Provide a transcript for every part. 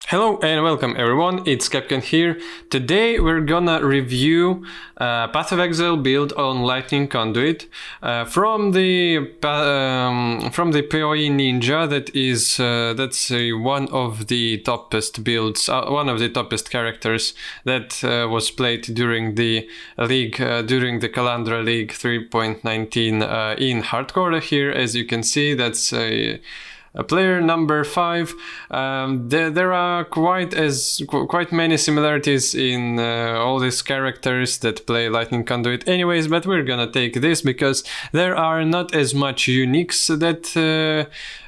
Hello and welcome everyone, it's Capcan here. Today we're gonna review Path of Exile build on Lightning Conduit from the Poeninja. That's one of the toppest builds, one of the toppest characters that was played during the league, during the Kalandra League 3.19 in hardcore. Here, as you can see, that's a player number 5. There are quite many similarities in all these characters that play Lightning Conduit anyways, but we're gonna take this because there are not as much uniques that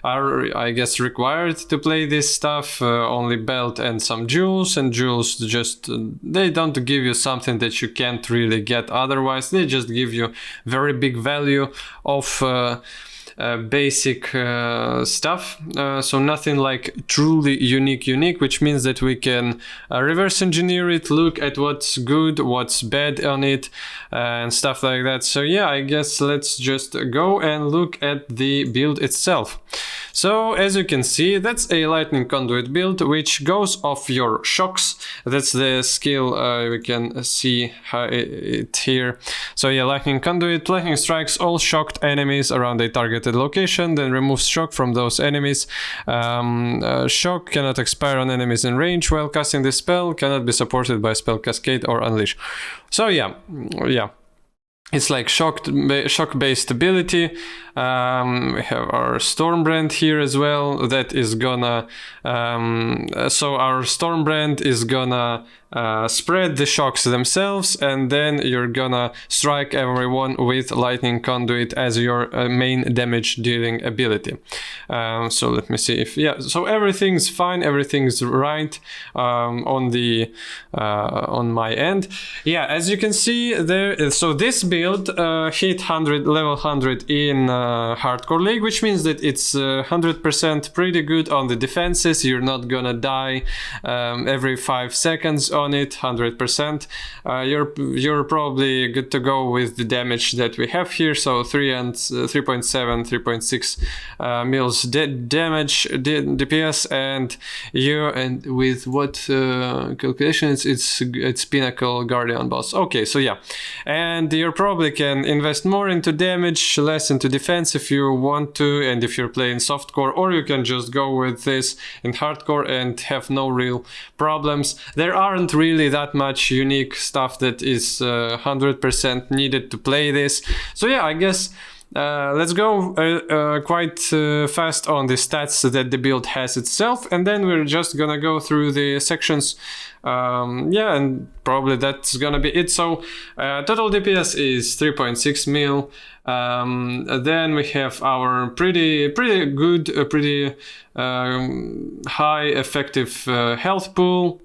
are, I guess, required to play this stuff. Only belt and some jewels, and jewels just they don't give you something that you can't really get otherwise. They just give you very big value of basic stuff, so nothing like truly unique, which means that we can reverse engineer it, look at what's good, what's bad on it, and stuff like that. So yeah, I guess let's just go and look at the build itself. So as you can see, that's a Lightning Conduit build which goes off your shocks. That's the skill, we can see it here. So yeah, Lightning Conduit, lightning strikes all shocked enemies around a targeted location, then removes shock from those enemies. Shock cannot expire on enemies in range while casting this spell, cannot be supported by spell cascade or unleash. So yeah. It's like shock-based ability. We have our Stormbrand here as well. That is gonna so our Stormbrand is gonna spread the shocks themselves, and then you're gonna strike everyone with Lightning Conduit as your main damage dealing ability. So let me see if so everything's fine, everything's right on the on my end. Yeah, as you can see there. So this build hit level 100 in hardcore league, which means that it's 100% pretty good on the defenses. You're not gonna die every 5 seconds on it. 100%. You're probably good to go with the damage that we have here. So 3.7, 3.6 mils damage DPS, and with what calculations? It's Pinnacle Guardian boss. Okay, so yeah, and you probably can invest more into damage, less into defense if you want to, and if you're playing softcore, or you can just go with this in hardcore and have no real problems. There aren't really that much unique stuff that is 100% needed to play this. So yeah, I guess let's go quite fast on the stats that the build has itself, and then we're just gonna go through the sections. Yeah, and probably that's gonna be it. So total DPS is 3.6 mil. Then we have our pretty good, pretty high effective health pool.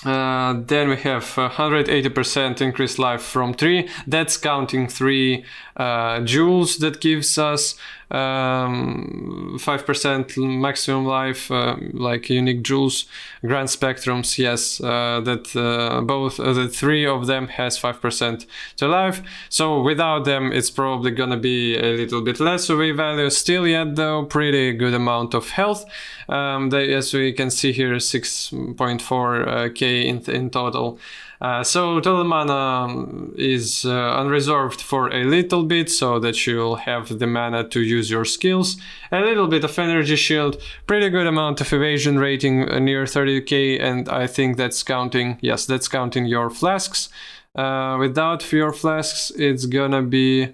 Then we have 180% increased life from 3. That's counting 3 jewels. That gives us 5% maximum life, like unique jewels. Grand spectrums, yes, that both the 3 of them has 5% to life. So without them, it's probably gonna be a little bit less of a value. Still yet though, pretty good amount of health. As we can see here, 6.4k in total. So total mana is unreserved for a little bit, so that you'll have the mana to use your skills. A little bit of energy shield, pretty good amount of evasion rating, near 30k, and I think that's counting, yes, that's counting your flasks. Without your flasks, it's gonna be,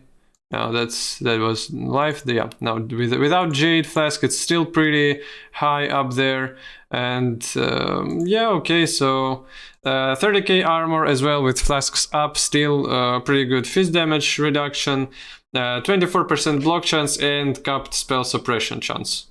now that was life. Yeah, now without Jade Flask, it's still pretty high up there. And yeah, okay, so 30k armor as well with Flasks up, still pretty good fist damage reduction, 24% block chance, and capped spell suppression chance.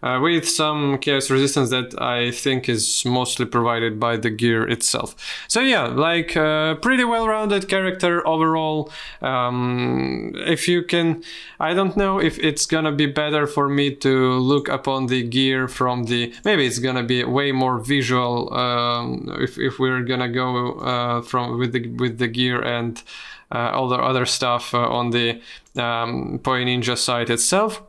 With some chaos resistance that I think is mostly provided by the gear itself. So yeah, like pretty well-rounded character overall. If you can, I don't know if it's gonna be better for me to look upon the gear from the, maybe it's gonna be way more visual if we're gonna go with the gear and all the other stuff on the Poeninja site itself.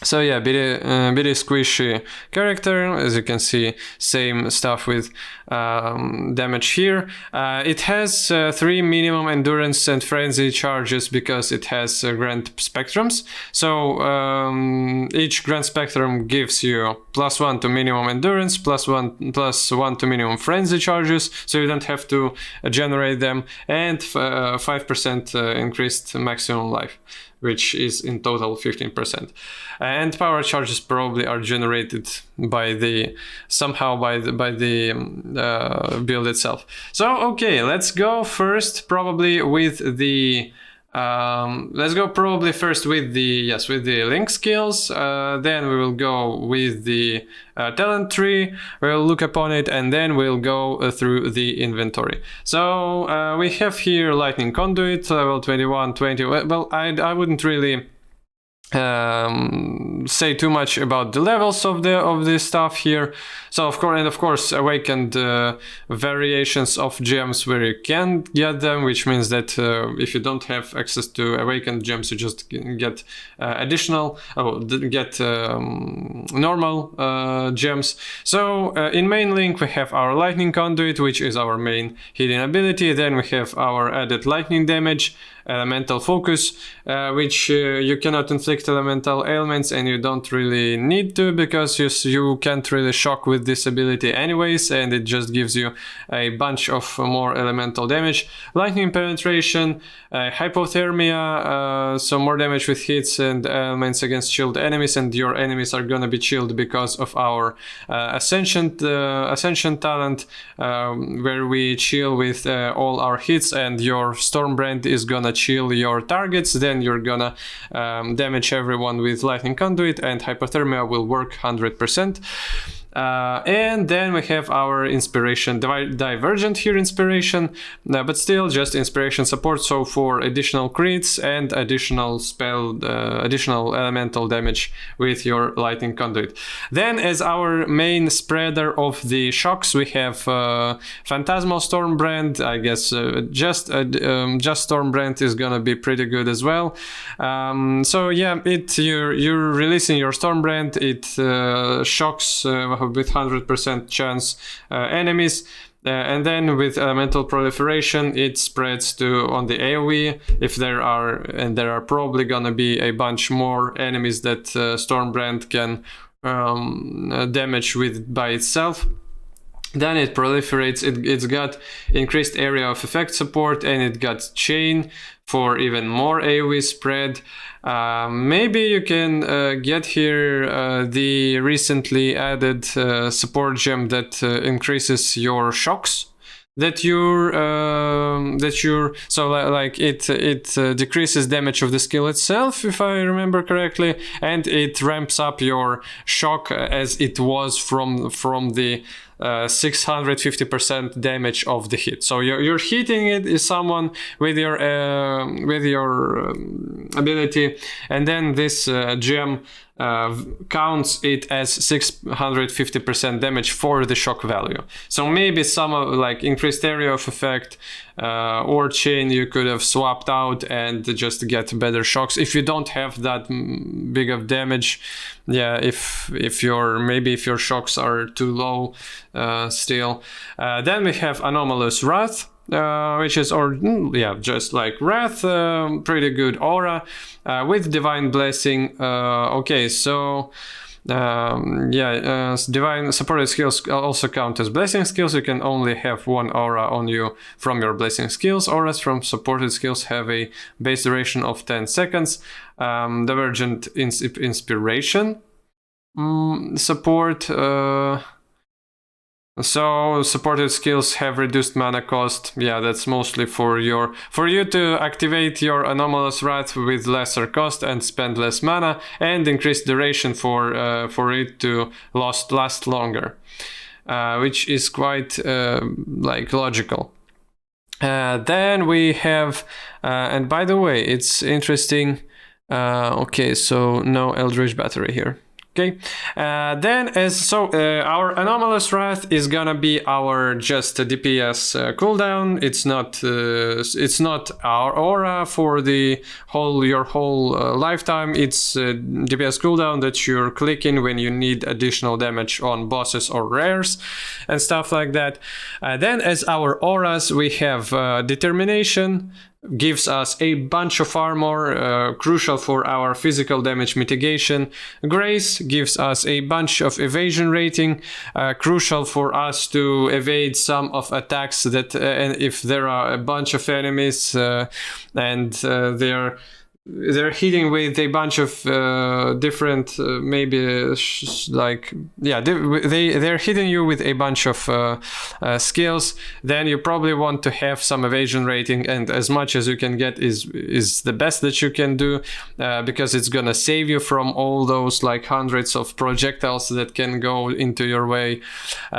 So yeah, bitty squishy character. As you can see, same stuff with damage here. It has 3 minimum endurance and frenzy charges because it has grand spectrums. So each grand spectrum gives you +1 to minimum endurance, +1 to minimum frenzy charges, so you don't have to generate them, and 5% increased maximum life, which is in total 15%. And power charges probably are generated by the build itself. So okay, let's go first probably with the link skills. Then we will go with the talent tree. We'll look upon it, and then we'll go through the inventory. So we have here Lightning Conduit, level 21, 20. Well, I wouldn't really say too much about the levels of the stuff here. So of course awakened variations of gems where you can get them, which means that if you don't have access to awakened gems, you just get normal gems. So in main link we have our Lightning Conduit, which is our main hidden ability. Then we have our added lightning damage, elemental focus, which you cannot inflict elemental ailments, and you don't really need to, because you can't really shock with this ability anyways, and it just gives you a bunch of more elemental damage. Lightning penetration, hypothermia, so more damage with hits and elements against chilled enemies, and your enemies are gonna be chilled because of our ascension talent, where we chill with all our hits, and your Stormbrand is gonna chill your targets. Then you're gonna damage everyone with Lightning Conduit, and hypothermia will work 100%. And then we have our inspiration, divergent here inspiration, but still just inspiration support, so for additional crits and additional additional elemental damage with your Lightning Conduit. Then as our main spreader of the shocks, we have Phantasmal Stormbrand. I guess just Stormbrand is gonna be pretty good as well. So yeah, you're releasing your Stormbrand, it shocks with 100% chance enemies, and then with elemental proliferation it spreads to on the AoE if there are probably gonna be a bunch more enemies that Stormbrand can damage with by itself. Then it proliferates, it's got increased area of effect support, and it got chain for even more AoE spread. Maybe you can get here the recently added support gem that increases your shocks that you're so like it decreases damage of the skill itself, if I remember correctly, and it ramps up your shock as it was from the 650% damage of the hit. So you're hitting it is someone with your ability, and then this gem counts it as 650% damage for the shock value. So maybe some of like increased area of effect or chain you could have swapped out and just get better shocks if you don't have that big of damage. Yeah, if your shocks are too low still. Then we have Anomalous Wrath, which is just like Wrath, pretty good aura with Divine Blessing. Okay, so divine supported skills also count as blessing skills. You can only have one aura on you from your blessing skills. Auras from supported skills have a base duration of 10 seconds. Divergent inspiration support. So supported skills have reduced mana cost. Yeah, that's mostly for you to activate your Anomalous Wrath with lesser cost and spend less mana, and increased duration for it to last longer, which is quite logical. Then we have, and by the way, it's interesting. Okay, so no Eldritch Battery here. Okay, then our Anomalous Wrath is gonna be our just DPS cooldown. It's not our aura for your whole lifetime. It's DPS cooldown that you're clicking when you need additional damage on bosses or rares and stuff like that. Then as our auras, we have Determination, gives us a bunch of armor, crucial for our physical damage mitigation. Grace gives us a bunch of evasion rating, crucial for us to evade some of attacks that and if there are a bunch of enemies and they're hitting with a bunch of different they're hitting you with a bunch of skills. Then you probably want to have some evasion rating, and as much as you can get is the best that you can do, because it's gonna save you from all those like hundreds of projectiles that can go into your way.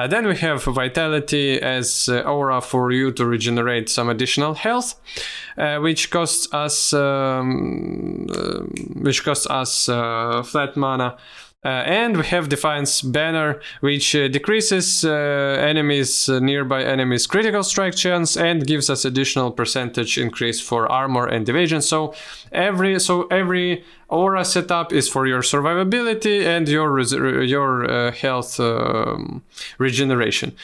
Then we have Vitality as aura for you to regenerate some additional health, which costs us flat mana. And we have Defiance Banner, which decreases nearby enemies' critical strike chance and gives us additional percentage increase for armor and evasion. So every aura setup is for your survivability and your health regeneration.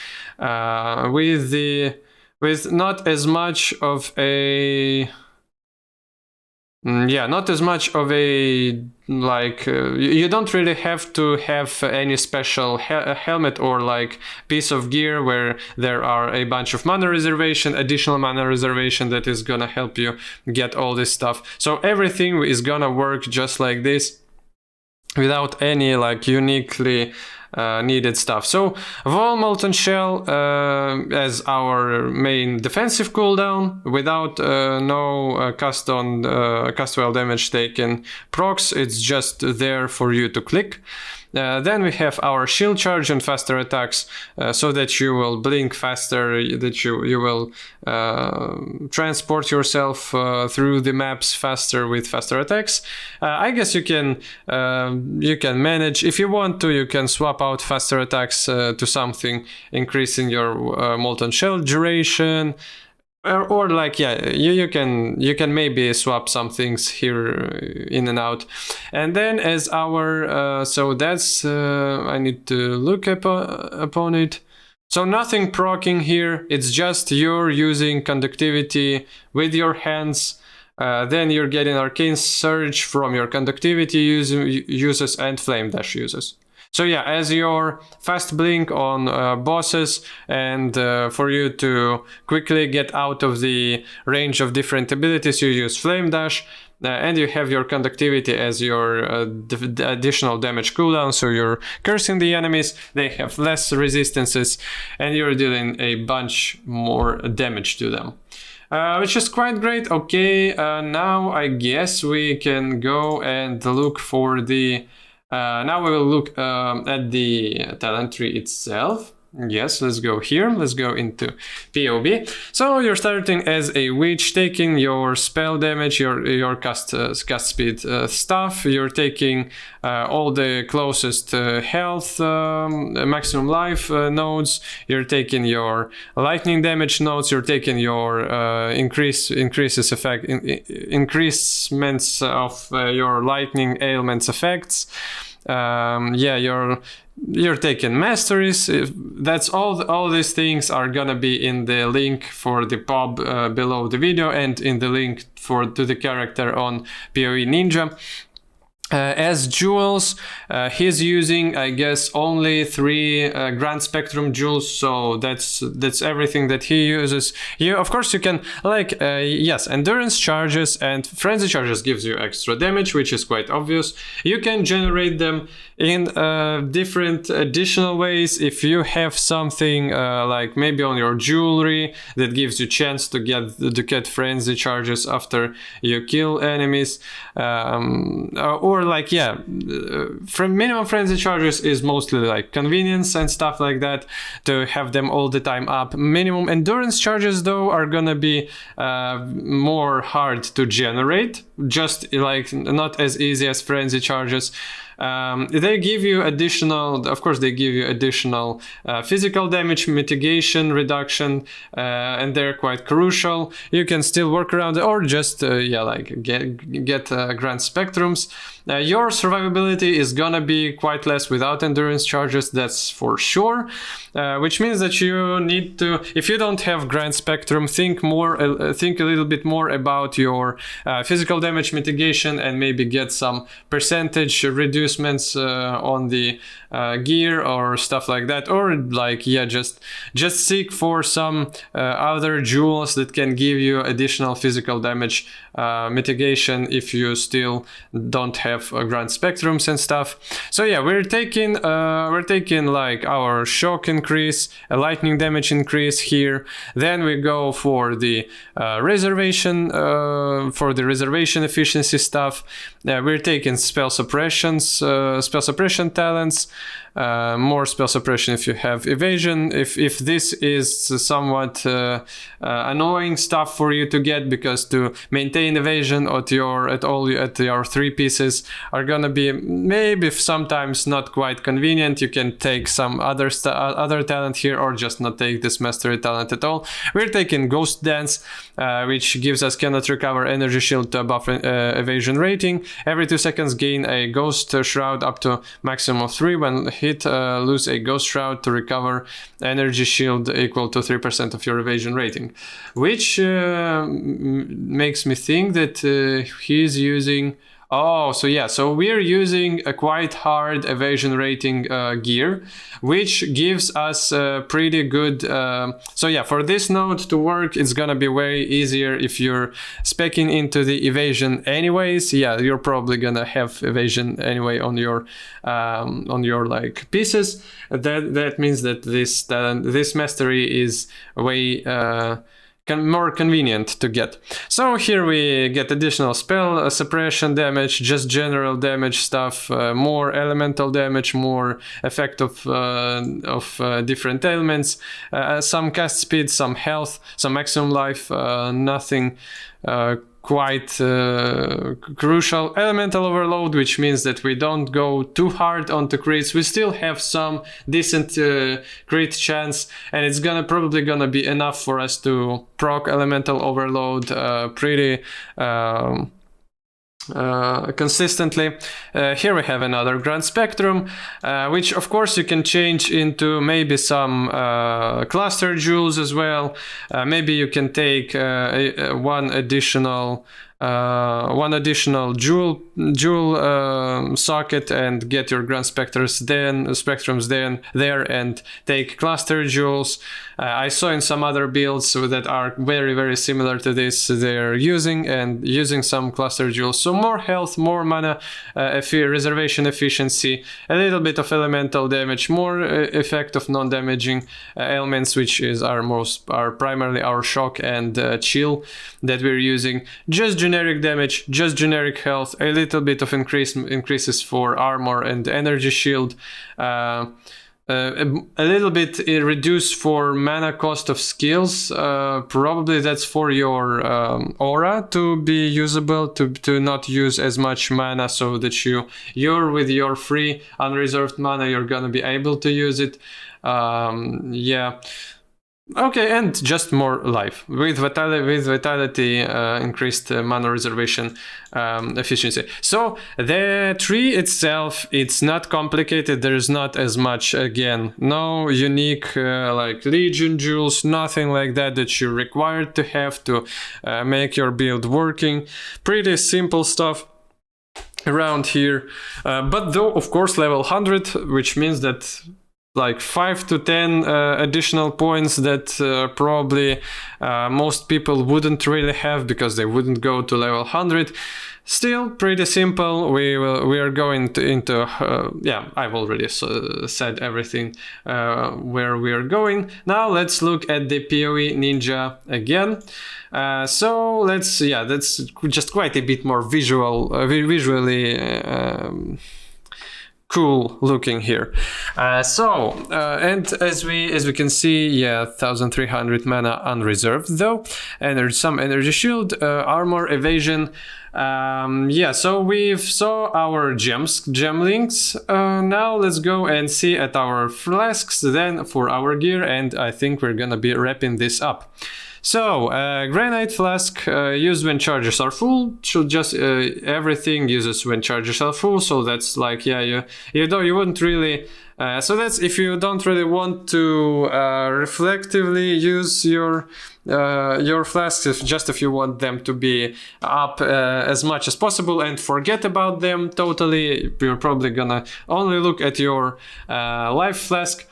With not as much of a you don't really have to have any special helmet or like piece of gear where there are a bunch of additional mana reservation that is gonna help you get all this stuff. So everything is gonna work just like this without any like uniquely needed stuff. So Vol Molten Shell as our main defensive cooldown without no cast well damage taken procs. It's just there for you to click. Then we have our shield charge and faster attacks, so that you will blink faster, that you will transport yourself through the maps faster with faster attacks. I guess you can manage, if you want to, you can swap out faster attacks to something increasing your molten shell duration. Or like, yeah, you can maybe swap some things here in and out. And then as our so that's I need to look upon it. So nothing proccing here, it's just you're using conductivity with your hands. Then you're getting Arcane Surge from your conductivity uses and Flame Dash uses. So yeah, as your fast blink on bosses and for you to quickly get out of the range of different abilities, you use Flame Dash. And you have your conductivity as your additional damage cooldown, so you're cursing the enemies, they have less resistances, and you're dealing a bunch more damage to them. Which is quite great. Okay, now I guess we can go and look for the... now we will look at the talent tree itself. Yes, let's go here. Let's go into POB. So you're starting as a witch, taking your spell damage, your cast speed stuff. You're taking all the closest health, maximum life nodes. You're taking your lightning damage nodes. You're taking your increasements of your lightning ailments effects. You're taking masteries. That's all these things are gonna be in the link for the pub below the video and in the link to the character on Poeninja. As jewels, he's using, I guess, only 3 Grand Spectrum jewels, so that's everything that he uses. Of course, you can, like, yes, Endurance charges and Frenzy charges gives you extra damage, which is quite obvious. You can generate them in different additional ways. If you have something like maybe on your jewelry that gives you chance to get Frenzy charges after you kill enemies, or like, yeah, from minimum Frenzy charges is mostly like convenience and stuff like that, to have them all the time up. Minimum Endurance charges though are gonna be more hard to generate, just like not as easy as Frenzy charges. They give you additional, of course, they give you additional physical damage mitigation reduction, and they're quite crucial. You can still work around it, or just like get grand spectrums. Your survivability is gonna be quite less without endurance charges, that's for sure. Which means that you need to, if you don't have grand spectrum, think a little bit more about your physical damage mitigation, and maybe get some percentage reducements on the gear or stuff like that, or like just seek for some other jewels that can give you additional physical damage mitigation if you still don't have grand spectrums and stuff. So yeah, we're taking like our shock increase, a lightning damage increase here. Then we go for the reservation efficiency stuff. We're taking spell suppression talents. More spell suppression if you have evasion. If this is somewhat annoying stuff for you to get, because to maintain evasion at your 3 pieces are gonna be maybe sometimes not quite convenient. You can take some other talent here, or just not take this mastery talent at all. We're taking Ghost Dance, which gives us cannot recover energy shield to above evasion rating. Every 2 seconds gain a Ghost Shroud up to maximum of 3. When hit, lose a Ghost Shroud to recover energy shield equal to 3% of your evasion rating, which makes me think that he's using... Oh, so we're using a quite hard evasion rating gear, which gives us pretty good... for this node to work, it's gonna be way easier if you're speccing into the evasion anyways. Yeah, you're probably gonna have evasion anyway on your like pieces. That means that this mastery is way... more convenient to get. So here we get additional spell suppression damage, just general damage stuff, more elemental damage, more effect of different ailments, some cast speed, some health, some maximum life, nothing quite crucial. Elemental overload, which means that we don't go too hard onto crits. We still have some decent crit chance, and it's probably gonna be enough for us to proc elemental overload pretty consistently. Here we have another grand spectrum, which of course you can change into maybe some cluster jewels as well. Maybe you can take one additional jewel socket and get your grand spectrums there and take cluster jewels. I saw in some other builds that are very, very similar to this, they're using some cluster jewels. So more health, more mana, reservation efficiency, a little bit of elemental damage, more effect of non-damaging elements, which is our primarily our shock and chill that we're using. Just generic damage, just generic health, a little bit of increases for armor and energy shield. A little bit reduced for mana cost of skills. Probably that's for your aura to be usable, to not use as much mana, so that you're with your free unreserved mana, you're gonna be able to use it. Okay, and just more life with vitality, increased mana reservation efficiency. So the tree itself, it's not complicated. There's not as much, again, no unique like legion jewels, nothing like that you're required to have to make your build working. Pretty simple stuff around here, but though of course level 100, which means that like 5 to 10 additional points that probably most people wouldn't really have, because they wouldn't go to level 100. Still pretty simple. We are going into I've already said everything where we are going. Now let's look at the PoE Ninja again. So that's just quite a bit more visually cool looking here. And as we can see, 1300 mana unreserved though, and there's some energy shield, armor, evasion. Yeah, so we've saw our gem links. Now let's go and see at our flasks then for our gear, and I think we're gonna be wrapping this up. So, granite flask used when charges are full. Should just everything uses when charges are full. So that's like, yeah, you wouldn't really. So that's if you don't really want to reflectively use your flasks, just if you want them to be up as much as possible and forget about them totally, you're probably gonna only look at your life flask.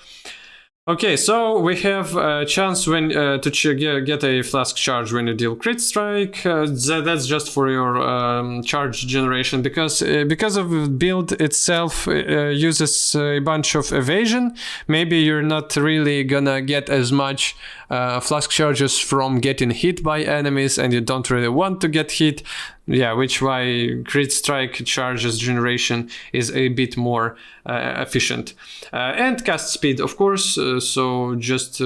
Okay, so we have a chance when to get a flask charge when you deal crit strike. That's just for your charge generation because of build itself uses a bunch of evasion. Maybe you're not really gonna get as much flask charges from getting hit by enemies, and you don't really want to get hit. Yeah, which why crit strike charges generation is a bit more efficient. And cast speed, of course. So just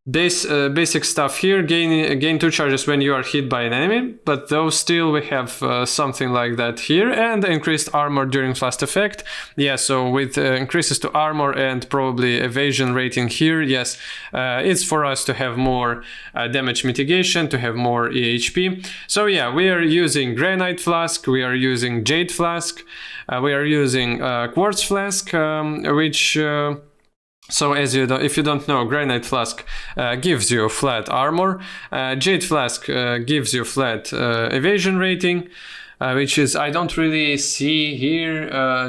basic stuff here. Gain 2 charges when you are hit by an enemy, but though still we have something like that here, and increased armor during fast effect. Yeah, so with increases to armor and probably evasion rating here, yes, it's for us to have more damage mitigation, to have more EHP. So yeah, we are using granite flask, we are using jade flask, we are using quartz flask, which so as if you don't know, granite flask gives you flat armor, jade flask gives you flat evasion rating, which is I don't really see here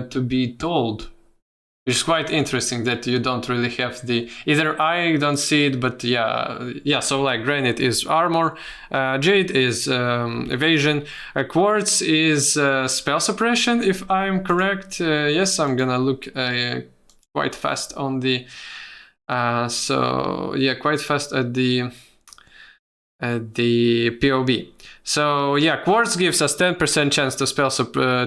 to be told. It's quite interesting that you don't really have the, either I don't see it, but yeah. So like granite is armor, jade is evasion, quartz is spell suppression, if I'm correct. Yes, I'm gonna look quite fast on the so yeah, quite fast at the POB. So yeah, quartz gives us 10% chance to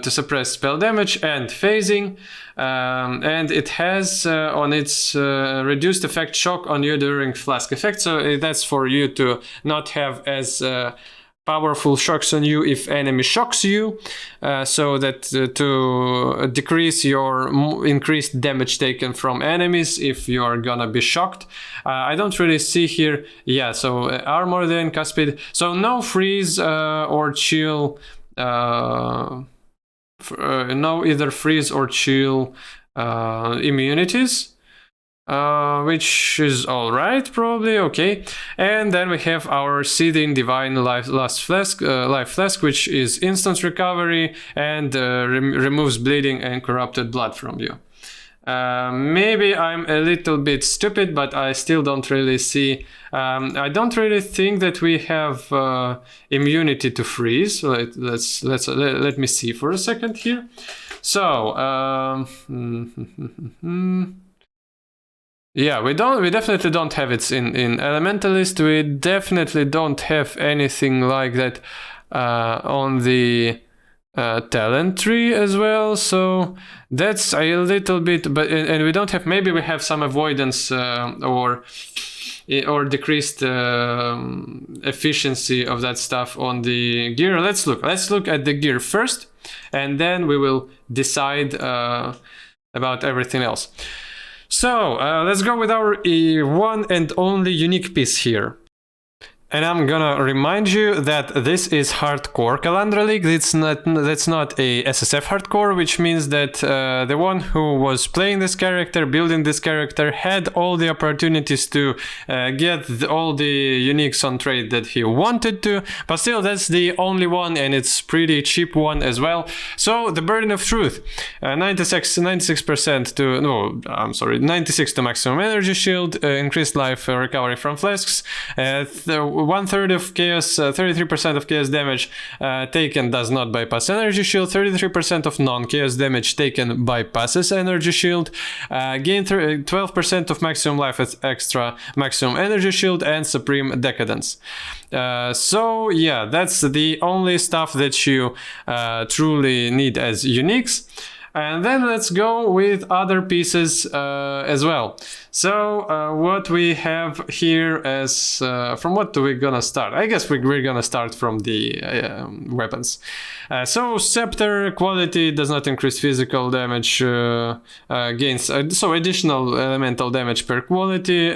to suppress spell damage and phasing, and it has on its reduced effect shock on you during flask effect. So that's for you to not have as powerful shocks on you if enemy shocks you, so that to decrease your increased damage taken from enemies if you are gonna be shocked. I don't really see here. Yeah, so armor then, cast speed. So no freeze or chill. No either freeze or chill immunities. Which is alright, probably, okay. And then we have our Seething Divine Life Flask, which is instant recovery and removes bleeding and corrupted blood from you. Maybe I'm a little bit stupid, but I still don't really see. I don't really think that we have immunity to freeze. Let me see for a second here. So. Yeah, we definitely don't have it in Elementalist. We definitely don't have anything like that on the talent tree as well. So that's a little bit, but and we don't have. Maybe we have some avoidance or decreased efficiency of that stuff on the gear. Let's look at the gear first, and then we will decide about everything else. So let's go with our one and only unique piece here. And I'm gonna remind you that this is hardcore Kalandra League. That's not a SSF hardcore, which means that the one who was playing this character, building this character, had all the opportunities to get all the uniques on trade that he wanted to, but still that's the only one, and it's pretty cheap one as well. So the burden of truth, 96% to, no, I'm sorry, 96 to maximum energy shield, increased life recovery from flasks, 1/3 of chaos, 33% of chaos damage taken does not bypass energy shield, 33% of non-chaos damage taken bypasses energy shield, gain 12% of maximum life at extra maximum energy shield, and supreme decadence. So yeah, that's the only stuff that you truly need as uniques. And then let's go with other pieces as well. So what we have here as, from what are we gonna start? I guess we're gonna start from the weapons. So Scepter quality does not increase physical damage gains, so additional elemental damage per quality.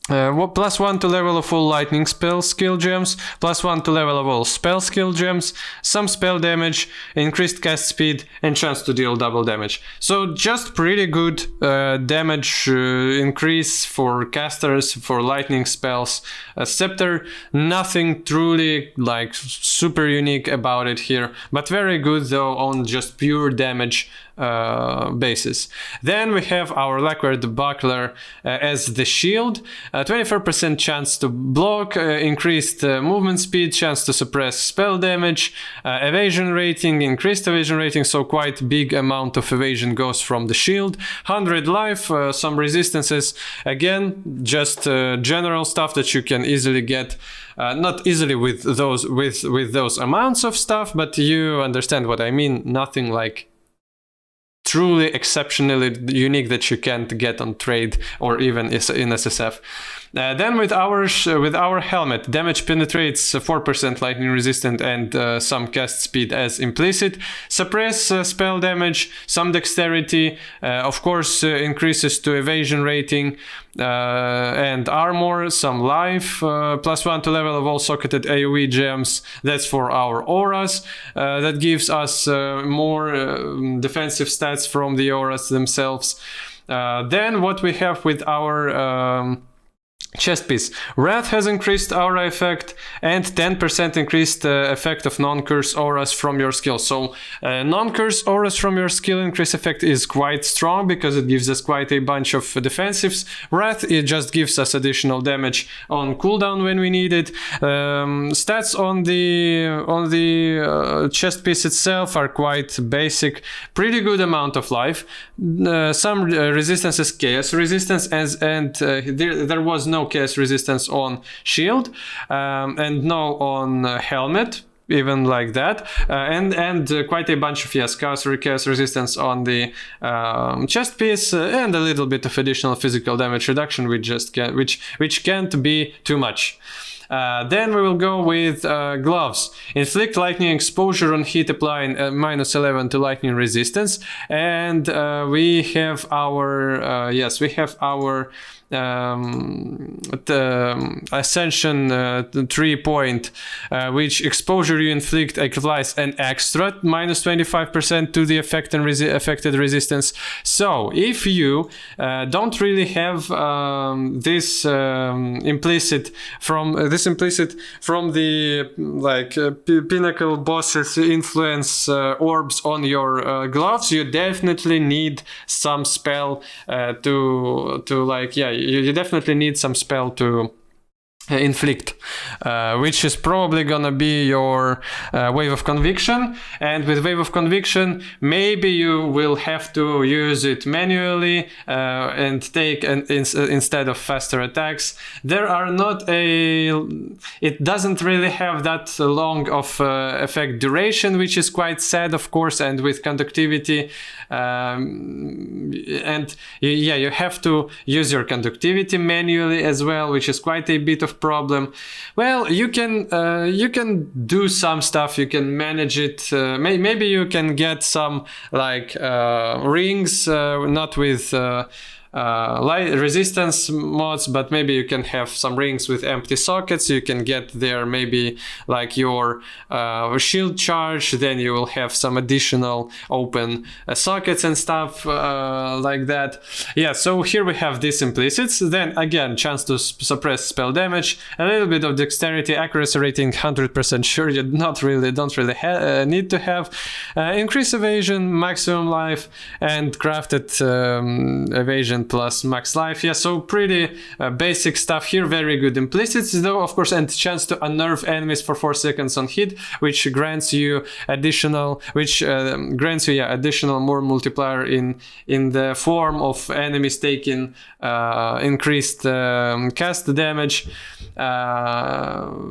+1 to level of all lightning spell skill gems, +1 to level of all spell skill gems, some spell damage, increased cast speed, and chance to deal double damage. So just pretty good damage increase for casters, for lightning spells. Scepter, nothing truly like super unique about it here, but very good though on just pure damage basis. Then we have our Lacquered Buckler as the shield, 24% chance to block, increased movement speed, chance to suppress spell damage, evasion rating, increased evasion rating, so quite big amount of evasion goes from the shield, 100 life, some resistances, again just general stuff that you can easily get. Not easily with those amounts of stuff, but you understand what I mean. Nothing like truly exceptionally unique that you can't get on trade or even in SSF. Then with our helmet, damage penetrates 4% lightning resistant and some cast speed as implicit. Suppress spell damage, some dexterity, of course increases to evasion rating and armor, some life, +1 to level of all socketed AoE gems. That's for our auras. That gives us more defensive stats from the auras themselves. Then what we have with our chest piece. Wrath has increased aura effect and 10% increased effect of non-curse auras from your skill. So non-curse auras from your skill increase effect is quite strong because it gives us quite a bunch of defensives. Wrath, it just gives us additional damage on cooldown when we need it. Stats on the chest piece itself are quite basic. Pretty good amount of life. Some resistance is chaos resistance, and there was no chaos resistance on shield and no on helmet, even like that, and quite a bunch of chaos resistance on the chest piece, and a little bit of additional physical damage reduction, which can't be too much. Then we will go with gloves. Inflict lightning exposure on heat, applying -11 to lightning resistance, and we have our Ascension 3 point, which exposure you inflict applies an extra -25% to the affected resistance. So if you don't really have this implicit from the pinnacle bosses influence orbs on your gloves, you definitely need some spell you definitely need some spell to inflict, which is probably gonna be your Wave of Conviction. And with Wave of Conviction, maybe you will have to use it manually and take instead of faster attacks. It doesn't really have that long of effect duration, which is quite sad, of course. And with conductivity, you have to use your conductivity manually as well, which is quite a bit of problem. Well, you can do some stuff. You can manage it. Maybe you can get some rings, not with light resistance mods, but maybe you can have some rings with empty sockets. You can get there maybe like your shield charge, then you will have some additional open sockets and stuff like that. Yeah, so here we have these implicits. Then again, chance to suppress spell damage, a little bit of dexterity, accuracy rating 100% sure, you don't really need to have, increase evasion, maximum life, and crafted evasion and plus max life. Yeah, so pretty basic stuff here. Very good implicits though, of course, and chance to unnerve enemies for 4 seconds on hit, which grants you additional, additional more multiplier in the form of enemies taking increased cast damage,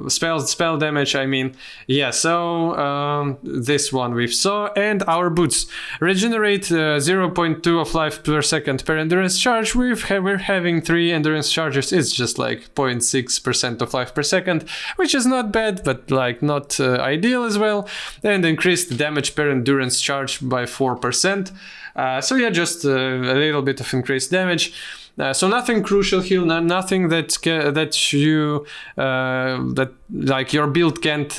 spell damage, I mean. Yeah, so this one we saw. And our boots regenerate 0.2 of life per second per endurance charge. We're having 3 endurance charges. It's just like 0.6% of life per second, which is not bad, but like not ideal as well. And increased damage per endurance charge by 4%. So yeah, just a little bit of increased damage. So nothing crucial here, nothing that like your build can't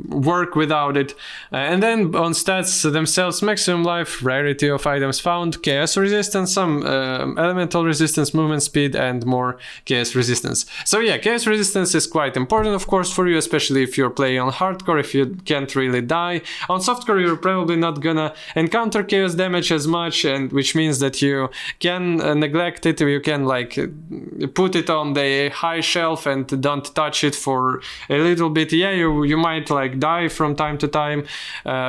work without it. And then on stats themselves, maximum life, rarity of items found, chaos resistance, some elemental resistance, movement speed, and more chaos resistance. So yeah, chaos resistance is quite important, of course, for you, especially if you're playing on hardcore, if you can't really die. On softcore, you're probably not gonna encounter chaos damage as much, and which means that you can neglect it. You can like put it on the high shelf and don't touch it for a little bit. Yeah, you might like die from time to time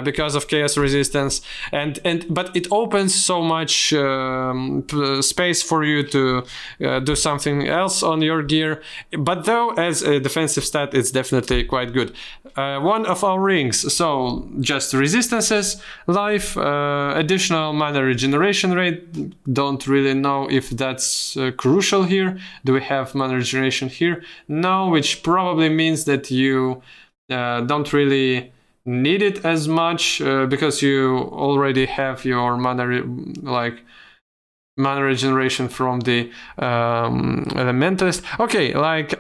because of chaos resistance, but it opens so much space for you to do something else on your gear. But though as a defensive stat, it's definitely quite good. One of our rings, so just resistances, life, additional mana regeneration rate. Don't really know if that's crucial here. Do we have mana regeneration here? No, which probably means that you don't really need it as much because you already have your mana regeneration from the Elementalist. Okay, like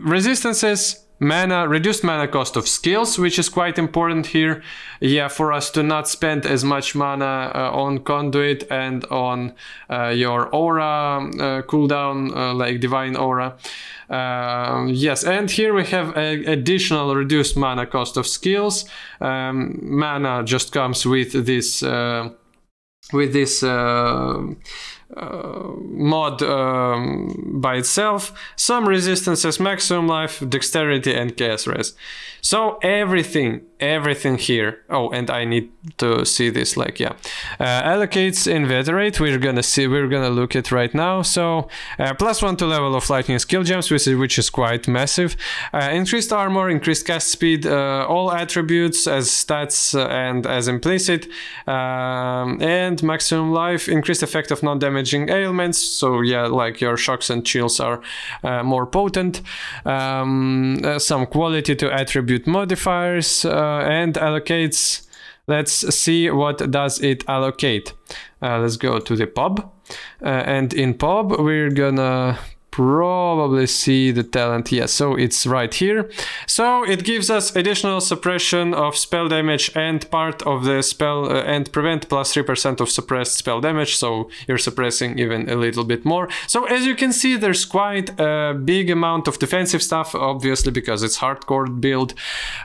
resistances, mana, reduced mana cost of skills, which is quite important here. Yeah, for us to not spend as much mana on Conduit and on your aura cooldown, like Divine Aura. Yes, and here we have additional reduced mana cost of skills. Mana just comes with this mod by itself. Some resistances, maximum life, dexterity, and chaos res. So everything here. Oh, and I need to see this, like, yeah. Allocates inveterate. We're gonna look at right now. So +1 to level of lightning skill gems, which is quite massive. Increased armor, increased cast speed, all attributes as stats and as implicit, and maximum life, increased effect of non-damaging ailments. So yeah, like your shocks and chills are more potent. Some quality to attribute modifiers, and allocates. Let's see what does it allocate. Let's go to the pub, and in pub we're gonna probably see the talent. Yes, so it's right here. So it gives us additional suppression of spell damage and part of the spell and prevent +3% of suppressed spell damage, so you're suppressing even a little bit more. So as you can see, there's quite a big amount of defensive stuff, obviously because it's hardcore build.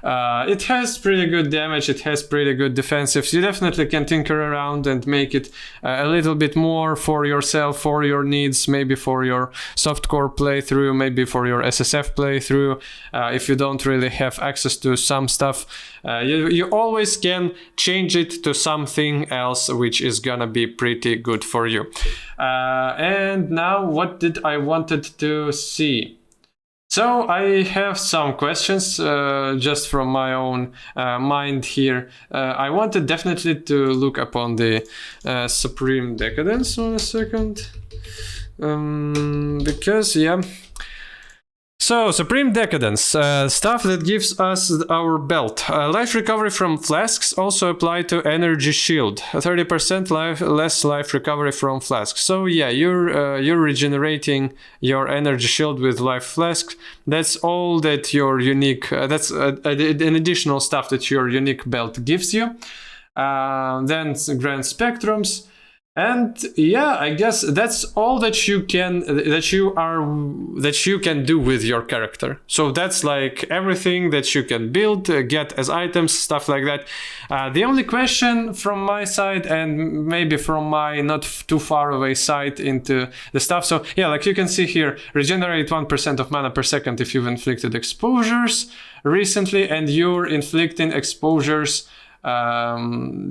It has pretty good damage, it has pretty good defensives. You definitely can tinker around and make it a little bit more for yourself, for your needs, maybe for your softcore playthrough, maybe for your SSF playthrough. If you don't really have access to some stuff, you always can change it to something else which is gonna be pretty good for you. And now what did I wanted to see? So I have some questions just from my own mind here. I wanted definitely to look upon the Supreme Decadence on a second. Because yeah, so Supreme Decadence, stuff that gives us our belt. Life recovery from Flasks also apply to Energy Shield. 30% less life recovery from Flasks. So yeah, you're regenerating your Energy Shield with Life Flask. That's all that your unique. That's an additional stuff that your unique belt gives you. Then Grand Spectrums. And yeah, I guess that's all that you can do with your character. So that's like everything that you can build, get as items, stuff like that. The only question from my side, and maybe from my not too far away side into the stuff. So yeah, like you can see here, regenerate 1% of mana per second if you've inflicted exposures recently, and you're inflicting exposures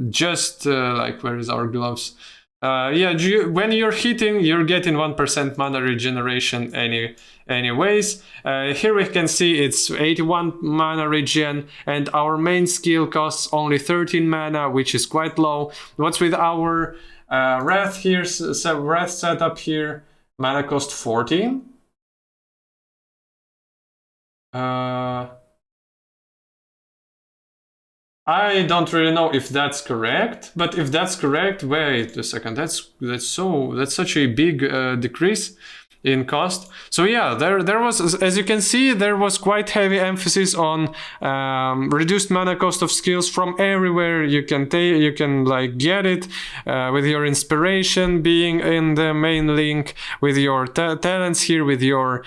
just like, where is our gloves? When you're hitting, you're getting 1% mana regeneration anyways. Here we can see it's 81 mana regen, and our main skill costs only 13 mana, which is quite low. What's with our Wrath here, Wrath setup here? Mana cost 14. I don't really know if that's correct, but if that's correct, wait a second, that's such a big decrease in cost. So yeah, there was, as you can see, there was quite heavy emphasis on reduced mana cost of skills from everywhere. You can like get it with your inspiration being in the main link, with your talents here, with your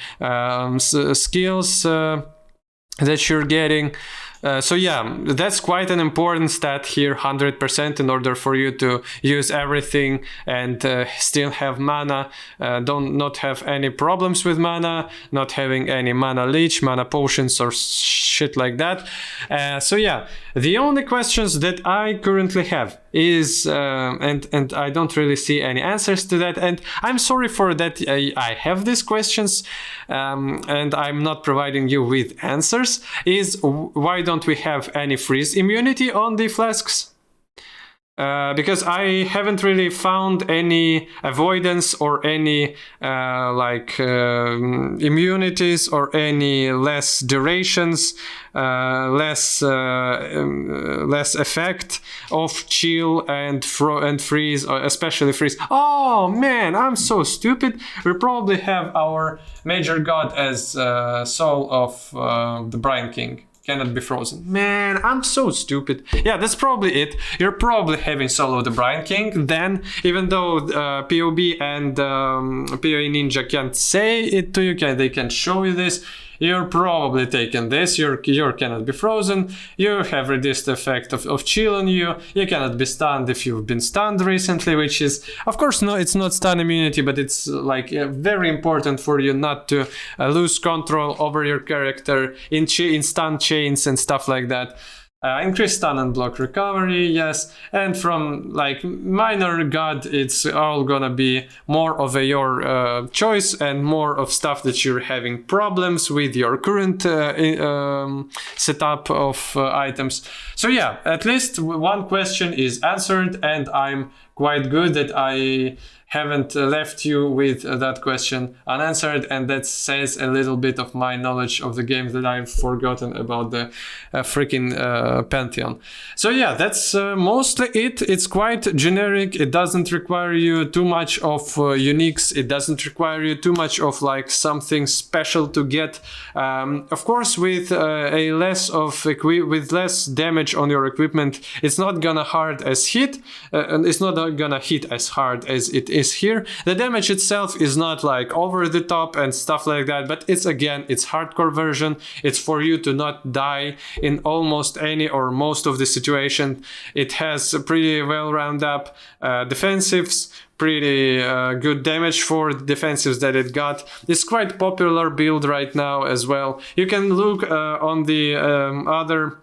skills that you're getting. So yeah, that's quite an important stat here, 100%, in order for you to use everything and still have mana, not have any problems with mana, not having any mana leech, mana potions or shit like that. So yeah, the only questions that I currently have is, and I don't really see any answers to that, and I'm sorry for that. I have these questions and I'm not providing you with answers, is why don't we have any freeze immunity on the Flasks? Because I haven't really found any avoidance or any immunities or any less durations, less effect of chill and freeze, especially freeze. Oh man, I'm so stupid. We probably have our major god as soul of the Brine King. Cannot be frozen. Man, I'm so stupid. Yeah, that's probably it. You're probably having Soul of the Brine King. Then, even though POB and Poeninja can't say it to you, they can show you this, you're probably taking this. You cannot be frozen. You have reduced effect of chill on you. You cannot be stunned if you've been stunned recently, which is, of course, no, it's not stun immunity, but it's like very important for you not to lose control over your character in stun chains and stuff like that. Increase stun and block recovery, yes, and from like minor god, it's all gonna be more of your choice and more of stuff that you're having problems with your current setup of items. So yeah, at least one question is answered, and I'm quite good that I haven't left you with that question unanswered, and that says a little bit of my knowledge of the game that I've forgotten about the freaking Pantheon. So yeah, that's mostly it. It's quite generic. It doesn't require you too much of uniques. It doesn't require you too much of like something special to get. Of course, with with less damage on your equipment, it's not gonna hard as hit, and it's not gonna hit as hard as it is here. The damage itself is not like over the top and stuff like that, but it's hardcore version. It's for you to not die in almost any or most of the situation. It has pretty well round up defensives, pretty good damage for the defensives that it got. It's quite popular build right now as well. You can look on the other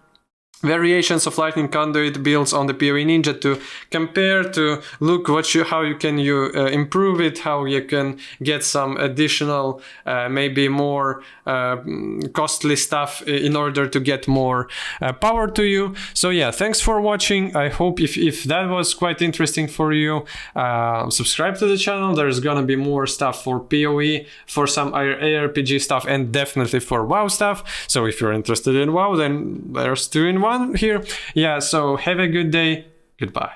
variations of Lightning Conduit builds on the Poeninja to compare, to look how you can improve it, how you can get some additional maybe more costly stuff in order to get more power to you. So yeah, thanks for watching. I hope if that was quite interesting for you, subscribe to the channel. There's gonna be more stuff for PoE, for some ARPG stuff, and definitely for WoW stuff. So if you're interested in WoW, then there's 2 in 1 here. Yeah, so have a good day. Goodbye.